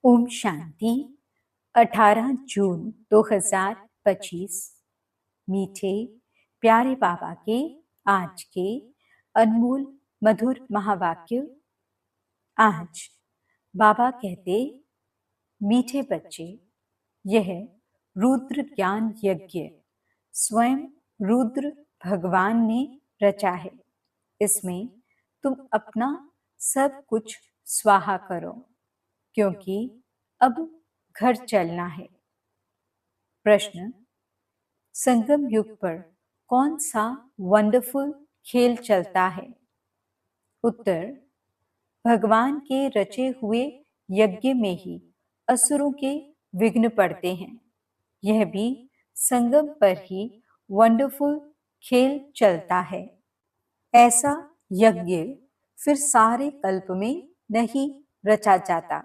ओम शांति। 18 जून 2025। मीठे प्यारे बाबा के आज के अनमोल मधुर महावाक्य। आज बाबा कहते, मीठे बच्चे, यह रुद्र ज्ञान यज्ञ स्वयं रुद्र भगवान ने रचा है। इसमें तुम अपना सब कुछ स्वाहा करो, क्योंकि अब घर चलना है। प्रश्न: संगम युग पर कौन सा वंडरफुल खेल चलता है? उत्तर: भगवान के रचे हुए यज्ञ में ही असुरों के विघ्न पड़ते हैं। यह भी संगम पर ही वंडरफुल खेल चलता है। ऐसा यज्ञ फिर सारे कल्प में नहीं रचा जाता।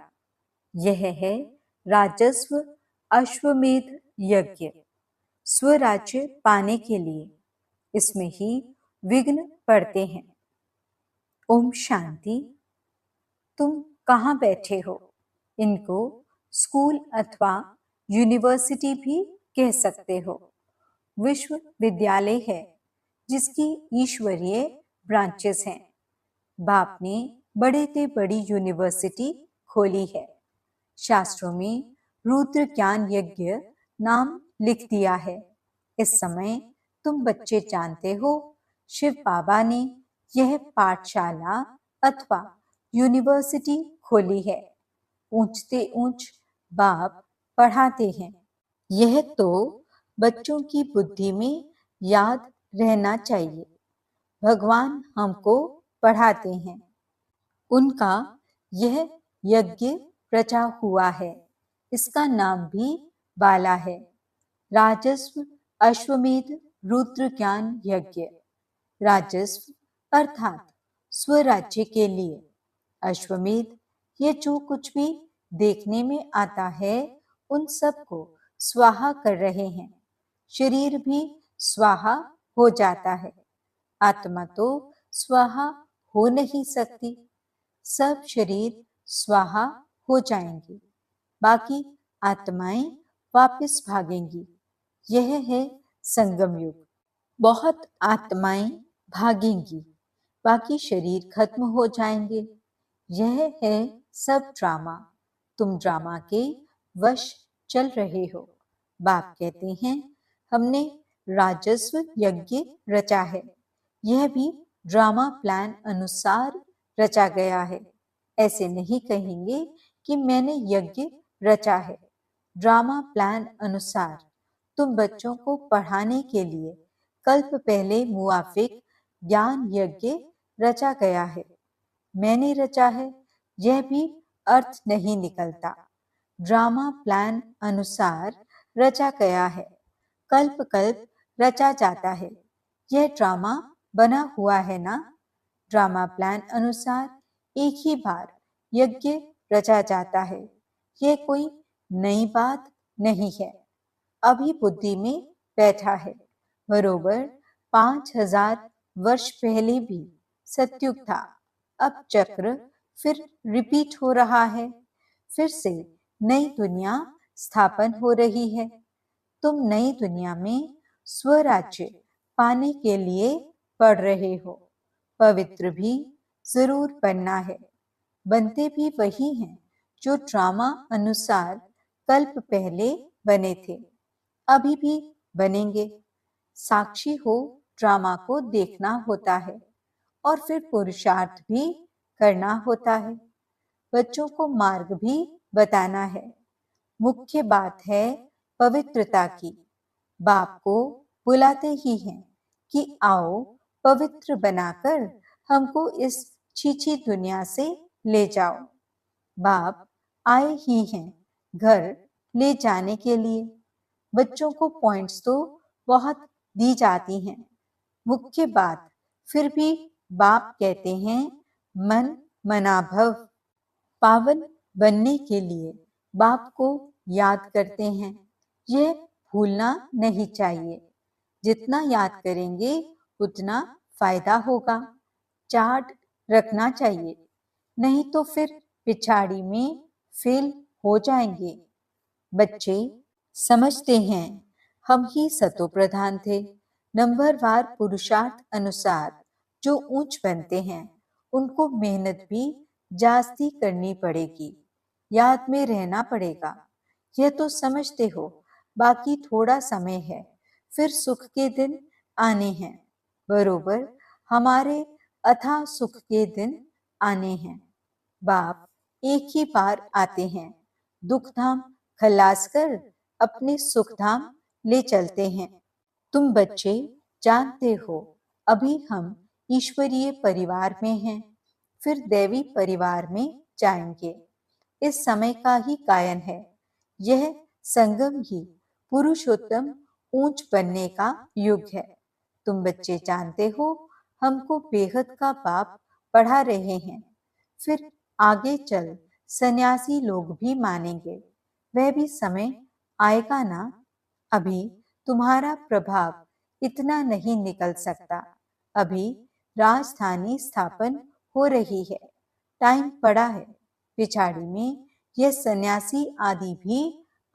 यह है राजस्व अश्वमेध यज्ञ, स्वराज्य पाने के लिए। इसमें ही विघ्न पड़ते हैं। ओम शांति। तुम कहाँ बैठे हो? इनको स्कूल अथवा यूनिवर्सिटी भी कह सकते हो। विश्वविद्यालय है जिसकी ईश्वरीय ब्रांचेस हैं। बाप ने बड़े से बड़ी यूनिवर्सिटी खोली है। शास्त्रों में रुद्र ज्ञान यज्ञ नाम लिख दिया है। इस समय तुम बच्चे जानते हो, शिव बाबा ने यह पाठशाला अथवा यूनिवर्सिटी खोली है। ऊंचते ऊंच बाप पढ़ाते हैं। यह तो बच्चों की बुद्धि में याद रहना चाहिए। भगवान हमको पढ़ाते हैं। उनका यह यज्ञ रचा हुआ है। इसका नाम भी बाला है। राजस्व अश्वमेध रुद्र ज्ञान यज्ञ। राजस्व अर्थात स्वराज्य के लिए। अश्वमेध, ये जो कुछ भी देखने में आता है उन सब को स्वाहा कर रहे हैं। शरीर भी स्वाहा हो जाता है। आत्मा तो स्वाहा हो नहीं सकती। सब शरीर स्वाहा हो जाएंगे, बाकी आत्माएं वापस भागेंगी। यह है संगम युग। बहुत आत्माएं भागेंगी, बाकी शरीर खत्म हो जाएंगे। यह है सब ड्रामा। तुम ड्रामा के वश चल रहे हो। बाप कहते हैं, हमने राजस्व यज्ञ रचा है। यह भी ड्रामा प्लान अनुसार रचा गया है। ऐसे नहीं कहेंगे कि मैंने यज्ञ रचा है। ड्रामा प्लान अनुसार तुम बच्चों को पढ़ाने के लिए कल्प पहले मुआफिक ज्ञान यज्ञ रचा गया है। मैंने रचा है, यह भी अर्थ नहीं निकलता। ड्रामा प्लान अनुसार रचा गया है। कल्प कल्प रचा जाता है। यह ड्रामा बना हुआ है ना। ड्रामा प्लान अनुसार एक ही बार यज्ञ रचा जाता है। यह कोई नई बात नहीं है। अभी बुद्धि में बैठा है। बरोबर 5000 वर्ष पहले भी सतयुग था। अब चक्र फिर रिपीट हो रहा है। फिर से नई दुनिया स्थापन हो रही है। तुम नई दुनिया में स्वराज्य पाने के लिए पढ़ रहे हो। पवित्र भी जरूर बनना है। बनते भी वही हैं जो ड्रामा अनुसार कल्प पहले बने थे, अभी भी बनेंगे। साक्षी हो ड्रामा को देखना होता है और फिर पुरुषार्थ भी करना होता है। बच्चों को मार्ग भी बताना है। मुख्य बात है पवित्रता की। बाप को बुलाते ही हैं कि आओ पवित्र बनाकर हमको इस छीछी दुनिया से ले जाओ। बाप आए ही हैं घर ले जाने के लिए। बच्चों को पॉइंट्स तो बहुत दी जाती हैं। मुख्य बात फिर भी बाप कहते हैं, मन मनाभव। पावन बनने के लिए बाप को याद करते हैं। यह भूलना नहीं चाहिए। जितना याद करेंगे उतना फायदा होगा। चार्ट रखना चाहिए, नहीं तो फिर पिछाड़ी में फेल हो जाएंगे। बच्चे समझते हैं हम ही सतो प्रधान थे। नंबरवार पुरुषार्थ अनुसार जो ऊंच बनते हैं उनको मेहनत भी जास्ती करनी पड़ेगी, याद में रहना पड़ेगा। यह तो समझते हो। बाकी थोड़ा समय है, फिर सुख के दिन आने हैं। बरोबर हमारे अथाह सुख के दिन आने हैं। बाप एक ही बार आते हैं, दुख धाम खलास कर अपने सुख धाम ले चलते हैं। तुम बच्चे जानते हो अभी हम ईश्वरीय परिवार में हैं, फिर दैवी परिवार में जाएंगे। इस समय का ही गायन है। यह संगम ही पुरुषोत्तम ऊंच बनने का युग है। तुम बच्चे जानते हो हमको बेहद का बाप पढ़ा रहे हैं। फिर आगे चल सन्यासी लोग भी मानेंगे। वह भी समय आएगा ना। अभी तुम्हारा प्रभाव इतना नहीं निकल सकता। अभी राजधानी स्थापन हो रही है, टाइम पड़ा है। पिछाड़ी में यह सन्यासी आदि भी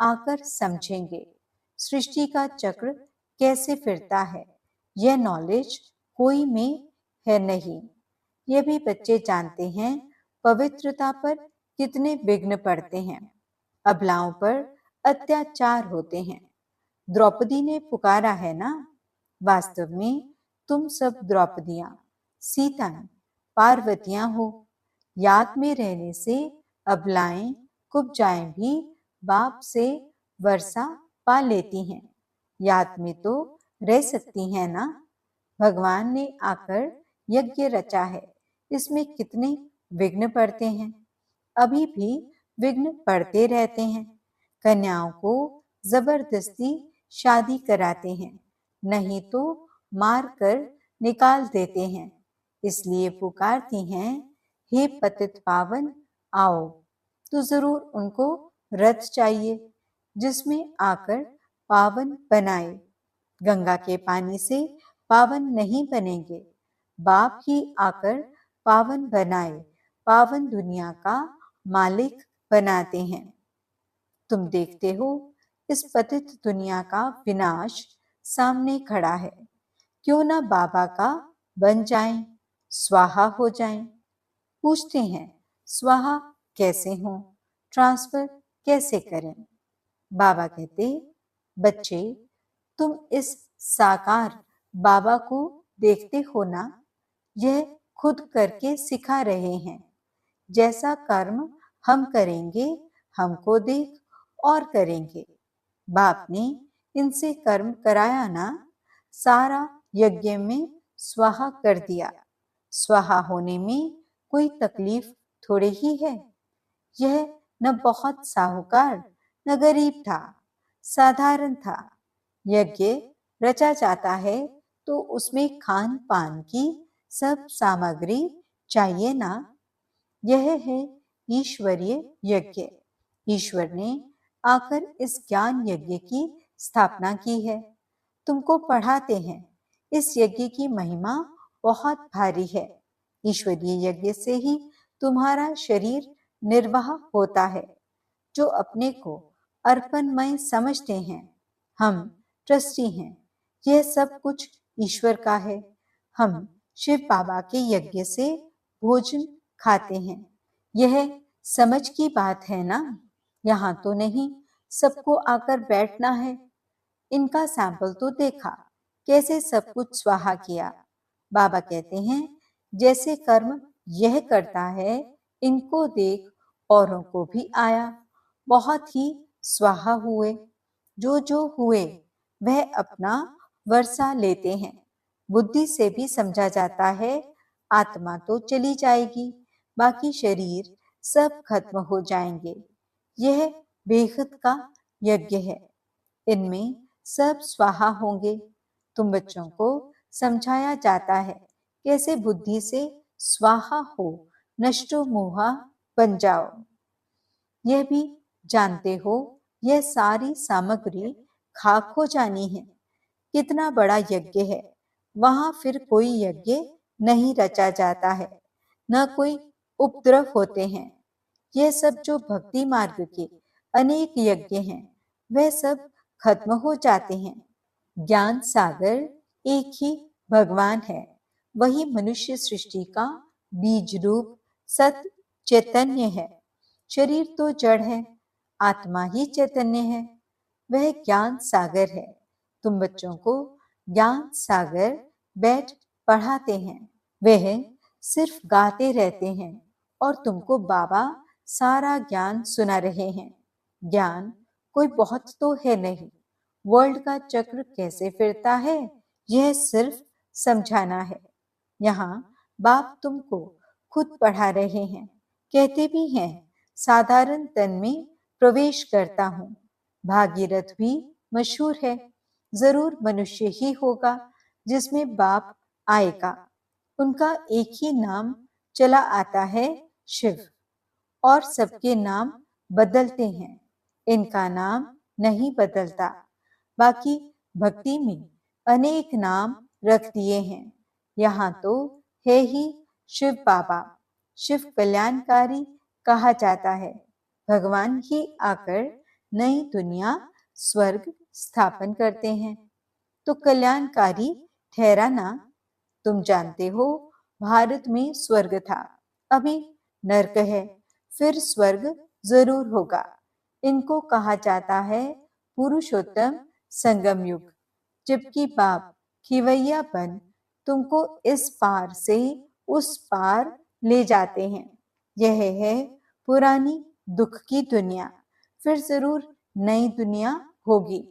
आकर समझेंगे सृष्टि का चक्र कैसे फिरता है। यह नॉलेज कोई में है नहीं। ये भी बच्चे जानते हैं पवित्रता पर कितने विघ्न पड़ते हैं, अबलाओं पर अत्याचार होते हैं। द्रौपदी ने पुकारा है ना। वास्तव में तुम सब द्रौपदियां, सीताएं, पार्वतियां हो। याद में रहने से अबलाएं कुब्जाएं भी बाप से वर्षा पा लेती हैं। याद में तो रह सकती हैं ना। भगवान ने आकर यज्ञ रचा है, इसमें कितने विघ्न पड़ते हैं। अभी भी विघ्न पड़ते रहते हैं। कन्याओं को जबरदस्ती शादी कराते हैं, नहीं तो मार कर निकाल देते हैं। इसलिए पुकारती हैं, हे पतित पावन आओ। तो जरूर उनको रथ चाहिए जिसमें आकर पावन बनाए। गंगा के पानी से पावन नहीं बनेंगे, बाप ही आकर पावन बनाए, पावन दुनिया का मालिक बनाते हैं। तुम देखते हो इस पतित दुनिया का विनाश सामने खड़ा है। क्यों ना बाबा का बन जाएं, स्वाहा हो जाएं। पूछते हैं स्वाहा कैसे हो, ट्रांसफर कैसे करें। बाबा कहते, बच्चे तुम इस साकार बाबा को देखते हो ना, यह खुद करके सिखा रहे हैं। जैसा कर्म हम करेंगे हमको देख और करेंगे। बाप ने इनसे कर्म कराया ना, सारा यज्ञ में स्वाहा कर दिया। स्वाहा होने में कोई तकलीफ थोड़ी ही है। यह न बहुत साहूकार न गरीब था, साधारण था। यज्ञ रचा जाता है तो उसमें खान पान की सब सामग्री चाहिए ना। यह है ईश्वरीय यज्ञ। ईश्वर ने आकर इस ज्ञान यज्ञ की स्थापना की है। तुमको पढ़ाते हैं। इस यज्ञ की महिमा बहुत भारी है। ईश्वरीय यज्ञ से ही तुम्हारा शरीर निर्वाह होता है। जो अपने को अर्पणमय समझते हैं, हम ट्रस्टी हैं, यह सब कुछ ईश्वर का है। हम शिव बाबा के यज्ञ से भोजन खाते हैं। यह समझ की बात है ना। यहाँ तो नहीं सबको आकर बैठना है। इनका सैंपल तो देखा, कैसे सब कुछ स्वाहा किया। बाबा कहते हैं जैसे कर्म यह करता है, इनको देख औरों को भी आया। बहुत ही स्वाहा हुए। जो हुए वह अपना वर्षा लेते हैं। बुद्धि से भी समझा जाता है आत्मा तो चली जाएगी, बाकी शरीर सब खत्म हो जाएंगे। यह बेखुद का यज्ञ है। इनमें सब स्वाहा होंगे। तुम बच्चों को समझाया जाता है कैसे बुद्धि से स्वाहा हो, नष्टो मोहा बन जाओ। यह भी जानते हो यह सारी सामग्री खाक हो जानी है। कितना बड़ा यज्ञ है, वहां फिर कोई यज्ञ नहीं रचा जाता है, न कोई उपद्रव होते हैं। यह सब जो भक्ति मार्ग के अनेक यज्ञ हैं, वह सब खत्म हो जाते हैं। ज्ञान सागर एक ही भगवान है, वही मनुष्य सृष्टि का बीज रूप सत चैतन्य है। शरीर तो जड़ है, आत्मा ही चैतन्य है, वह ज्ञान सागर है। तुम बच्चों को ज्ञान सागर बैठ पढ़ाते हैं, वह सिर्फ गाते रहते हैं और तुमको बाबा सारा ज्ञान सुना रहे हैं। ज्ञान कोई बहुत तो है नहीं, वर्ल्ड का चक्र कैसे फिरता है यह सिर्फ समझाना है। यहाँ बाप तुमको खुद पढ़ा रहे हैं, कहते भी हैं साधारण तन में प्रवेश करता हूँ। भागीरथ भी मशहूर है, जरूर मनुष्य ही होगा जिसमें बाप आएगा। उनका एक ही नाम चला आता है शिव, और सबके नाम बदलते हैं, इनका नाम नहीं बदलता। बाकी भक्ति में अनेक नाम रख दिए हैं। यहाँ तो है ही शिव बाबा, शिव कल्याणकारी कहा जाता है। भगवान ही आकर नई दुनिया स्वर्ग स्थापन करते हैं, तो कल्याणकारी ठहरा ना। तुम जानते हो भारत में स्वर्ग था, अभी नरक है, फिर स्वर्ग जरूर होगा। इनको कहा जाता है पुरुषोत्तम संगम युग, जबकि बाप खिवैया बन तुमको इस पार से उस पार ले जाते हैं। यह है पुरानी दुख की दुनिया, फिर जरूर नई दुनिया होगी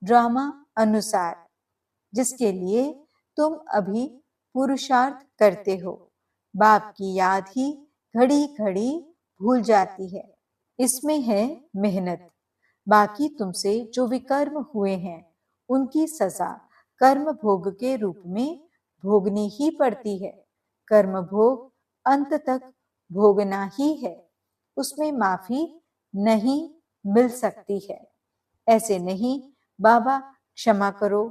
ड्रामा अनुसार, जिसके लिए तुम अभी पुरुषार्थ करते हो। बाप की याद ही घड़ी घड़ी भूल जाती है, इसमें है मेहनत। बाकी तुमसे जो विकर्म हुए हैं उनकी सजा कर्म भोग के रूप में भोगनी ही पड़ती है। कर्म भोग अंत तक भोगना ही है, उसमें माफी नहीं मिल सकती है। ऐसे नहीं बाबा क्षमा करो,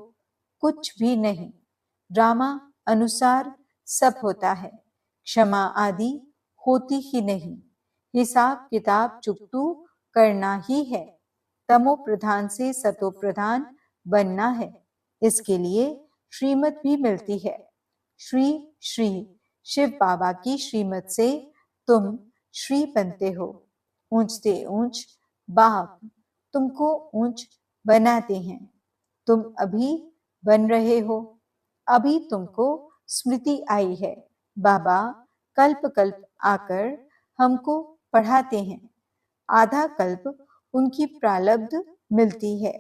कुछ भी नहीं, ड्रामा अनुसार सब होता है, क्षमा आदि होती ही नहीं। हिसाब किताब चुकतू करना ही है, तमो प्रधान से सतो प्रधान बनना है। इसके लिए श्रीमत भी मिलती है। श्री श्री शिव बाबा की श्रीमत से तुम श्री बनते हो। ऊंचते ऊंच बाप तुमको ऊंच बनाते हैं। तुम अभी बन रहे हो, अभी तुमको स्मृति आई है। बाबा कल्प कल्प आकर हमको पढ़ाते हैं, आधा कल्प उनकी प्रारब्ध मिलती है।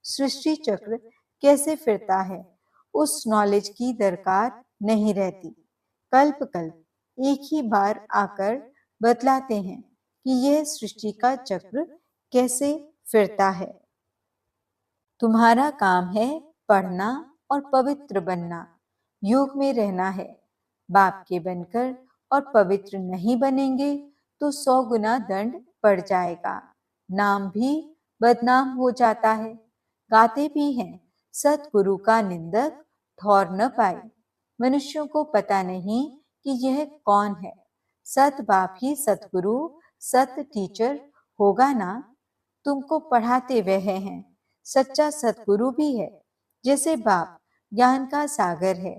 सृष्टि चक्र कैसे फिरता है उस नॉलेज की दरकार नहीं रहती। कल्प कल्प एक ही बार आकर बतलाते हैं कि यह सृष्टि का चक्र कैसे फिरता है। तुम्हारा काम है पढ़ना और पवित्र बनना, योग में रहना है। बाप के बनकर और पवित्र नहीं बनेंगे तो 100 गुना दंड पड़ जाएगा, नाम भी बदनाम हो जाता है। गाते भी हैं सतगुरु का निंदक ठौर न पाए। मनुष्यों को पता नहीं कि यह कौन है। सत बाप ही सतगुरु सत टीचर होगा ना। तुमको पढ़ाते वह हैं, सच्चा सतगुरु भी है। जैसे बाप ज्ञान का सागर है,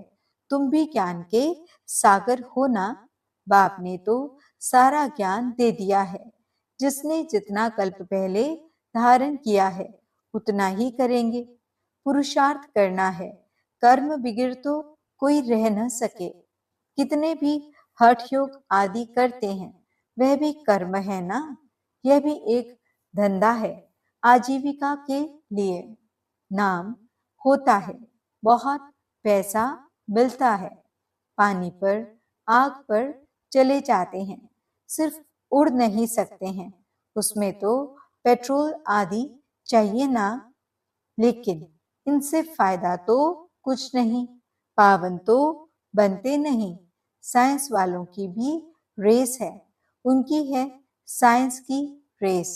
तुम भी ज्ञान के सागर हो ना। बाप ने तो सारा ज्ञान दे दिया है, जिसने जितना कल्प पहले धारण किया है उतना ही करेंगे। पुरुषार्थ करना है, कर्म बिगड़ तो कोई रह न सके। कितने भी हठ योग आदि करते हैं, वह भी कर्म है ना। यह भी एक धंधा है आजीविका के लिए। नाम होता है, बहुत पैसा मिलता है, पानी पर आग पर चले जाते हैं, सिर्फ उड़ नहीं सकते हैं, उसमें तो पेट्रोल आदि चाहिए ना। लेकिन इनसे फायदा तो कुछ नहीं, पावन तो बनते नहीं। साइंस वालों की भी रेस है, उनकी है साइंस की रेस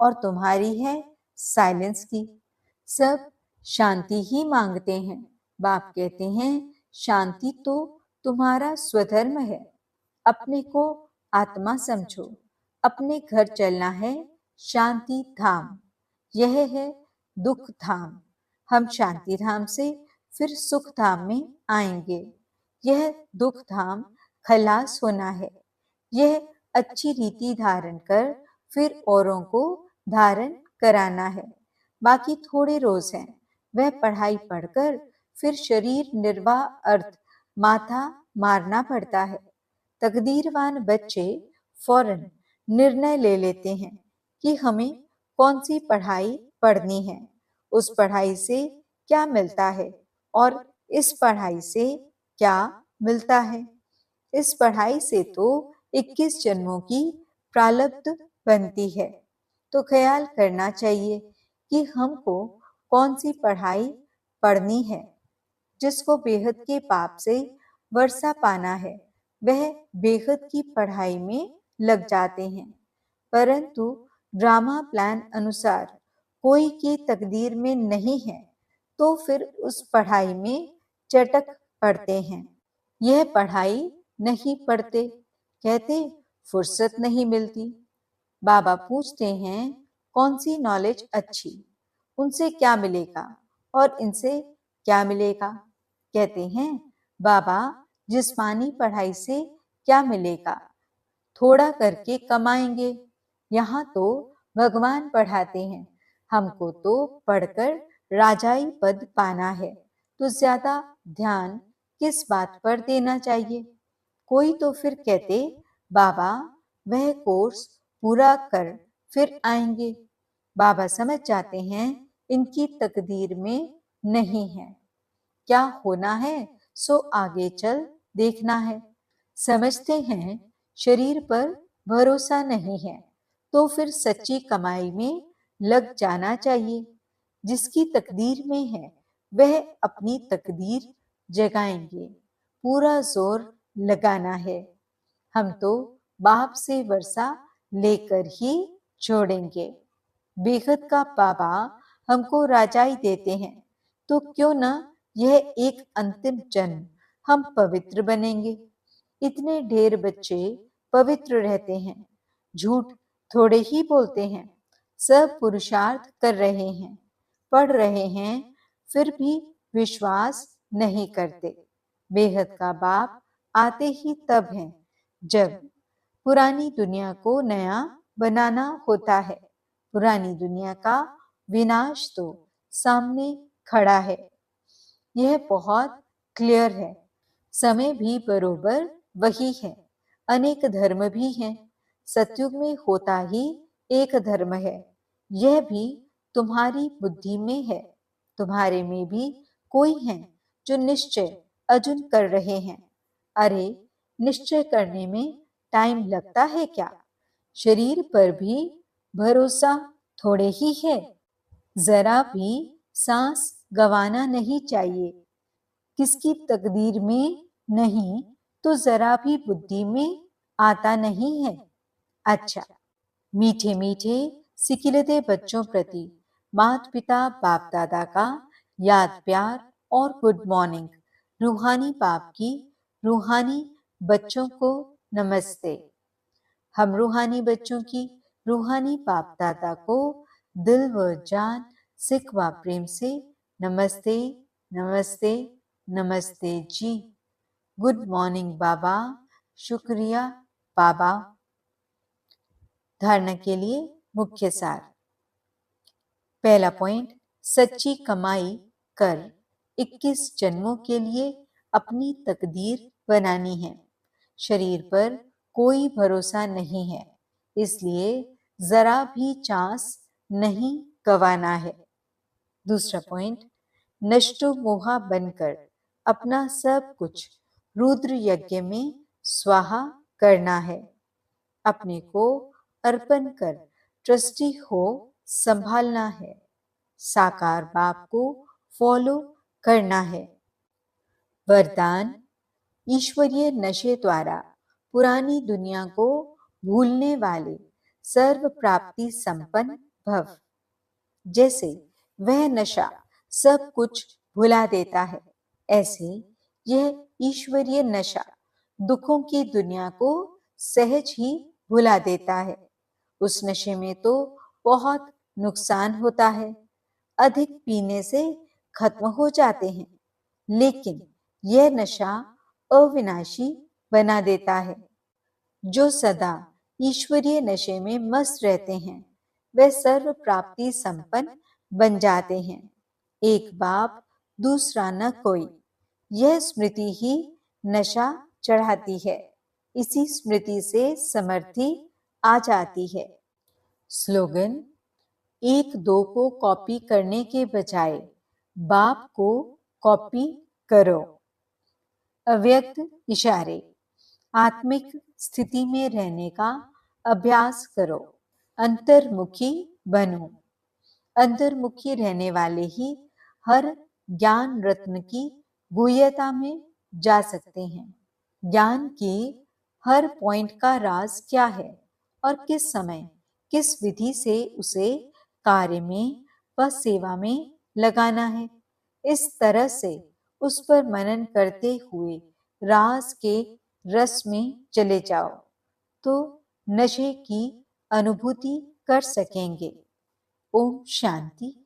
और तुम्हारी है साइलेंस की। सब शांति ही मांगते हैं। बाप कहते हैं शांति तो तुम्हारा स्वधर्म है। अपने को आत्मा समझो, अपने घर चलना है शांति धाम, यह है दुख धाम। हम शांति धाम से फिर सुख धाम में आएंगे। यह दुख धाम खलास होना है। यह अच्छी रीति धारण कर फिर औरों को धारण कराना है। बाकी थोड़े रोज हैं, वह पढ़ाई पढ़कर फिर शरीर निर्वाह अर्थ माथा मारना पड़ता है। तकदीरवान बच्चे फौरन निर्णय ले लेते हैं कि हमें कौन सी पढ़ाई पढ़नी है, उस पढ़ाई से क्या मिलता है और इस पढ़ाई से क्या मिलता है। इस पढ़ाई से तो 21 जन्मों की प्रारब्ध बनती है। तो ख्याल करना चाहिए कि हमको कौन सी पढ़ाई पढ़नी है। जिसको बेहद के पाप से वर्षा पाना है, वह बेहद की पढ़ाई में लग जाते हैं, परंतु ड्रामा प्लान अनुसार कोई की तकदीर में नहीं है, तो फिर उस पढ़ाई में चटक पड़ते हैं। यह पढ़ाई नहीं पढ़ते, कहते फुर्सत नहीं मिलती। बाबा पूछते हैं कौन सी नॉलेज अच्छी, उनसे क्या मिलेगा और इनसे क्या मिलेगा। कहते हैं बाबा जिस्मानी पढ़ाई से क्या मिलेगा, थोड़ा करके कमाएंगे। यहाँ तो भगवान पढ़ाते हैं, हमको तो पढ़कर राजाई पद पाना है, तो ज्यादा ध्यान किस बात पर देना चाहिए। कोई तो फिर कहते बाबा वह कोर्स पूरा कर फिर आएंगे। बाबा समझ जाते हैं इनकी तकदीर में नहीं है। क्या होना है सो आगे चल देखना है। समझते हैं शरीर पर भरोसा नहीं है, तो फिर सच्ची कमाई में लग जाना चाहिए। जिसकी तकदीर में है वह अपनी तकदीर जगाएंगे, पूरा जोर लगाना है। हम तो बाप से वर्षा लेकर ही छोड़ेंगे। बेहद का बाबा हमको राजाई देते हैं, तो क्यों न यह एक अंतिम जन्म हम पवित्र बनेंगे। इतने ढेर बच्चे पवित्र रहते हैं, झूठ थोड़े ही बोलते हैं, सब पुरुषार्थ कर रहे हैं, पढ़ रहे हैं, फिर भी विश्वास नहीं करते। बेहद का बाप आते ही तब हैं जब पुरानी दुनिया को नया बनाना होता है। पुरानी दुनिया का विनाश तो सामने खड़ा है, यह बहुत क्लियर है। समय भी बरोबर वही है, अनेक धर्म भी हैं। सतयुग में होता ही एक धर्म है, यह भी तुम्हारी बुद्धि में है। तुम्हारे में भी कोई है जो निश्चय अजुन कर रहे हैं। अरे निश्चय करने में टाइम लगता है क्या? शरीर पर भी भरोसा थोड़े ही है। जरा भी सांस गंवाना नहीं चाहिए। किसकी तकदीर में नहीं तो जरा भी बुद्धि में आता नहीं है। अच्छा, मीठे मीठे सिकिलते बच्चों प्रति माता पिता बाप दादा का याद प्यार और गुड मॉर्निंग। रूहानी बाप की रूहानी बच्चों को नमस्ते। हम रूहानी बच्चों की रूहानी बाप दादा को दिल व जान सिख व प्रेम से नमस्ते नमस्ते नमस्ते जी। गुड मॉर्निंग बाबा, शुक्रिया बाबा। धारणा के लिए मुख्य सार। पहला पॉइंट, सच्ची कमाई कर 21 जन्मों के लिए अपनी तकदीर बनानी है। शरीर पर कोई भरोसा नहीं है, इसलिए जरा भी चांस नहीं गंवाना है। दूसरा पॉइंट, नष्टो मोहा बनकर अपना सब कुछ रुद्र यज्ञ में स्वाहा करना है। अपने को अर्पण कर ट्रस्टी हो संभालना है। साकार बाप को फॉलो करना है। वरदान, ईश्वरीय नशे द्वारा पुरानी दुनिया को भूलने वाले सर्व प्राप्ति संपन्न भव। जैसे वह नशा सब कुछ भुला देता है, ऐसे यह ईश्वरीय नशा दुखों की दुनिया को सहज ही भुला देता है। उस नशे में तो बहुत नुकसान होता है, अधिक पीने से खत्म हो जाते हैं, लेकिन यह नशा अविनाशी बना देता है। जो सदा ईश्वरीय नशे में मस्त रहते हैं, वे सर्व प्राप्ति संपन्न बन जाते हैं। एक बाप दूसरा न कोई, यह स्मृति ही नशा चढ़ाती है। इसी स्मृति से समर्थि आ जाती है। स्लोगन: एक दो को कॉपी करने के बजाय बाप को कॉपी करो। अव्यक्त इशारे: आत्मिक स्थिति में रहने का अभ्यास करो, अंतर्मुखी बनो। अंतर्मुखी रहने वाले ही हर ज्ञान रत्न की गुह्यता में जा सकते हैं। ज्ञान की हर पॉइंट का राज क्या है और किस समय किस विधि से उसे कार्य में व सेवा में लगाना है, इस तरह से उस पर मनन करते हुए रास के रस में चले जाओ तो नशे की अनुभूति कर सकेंगे। ओम शांति।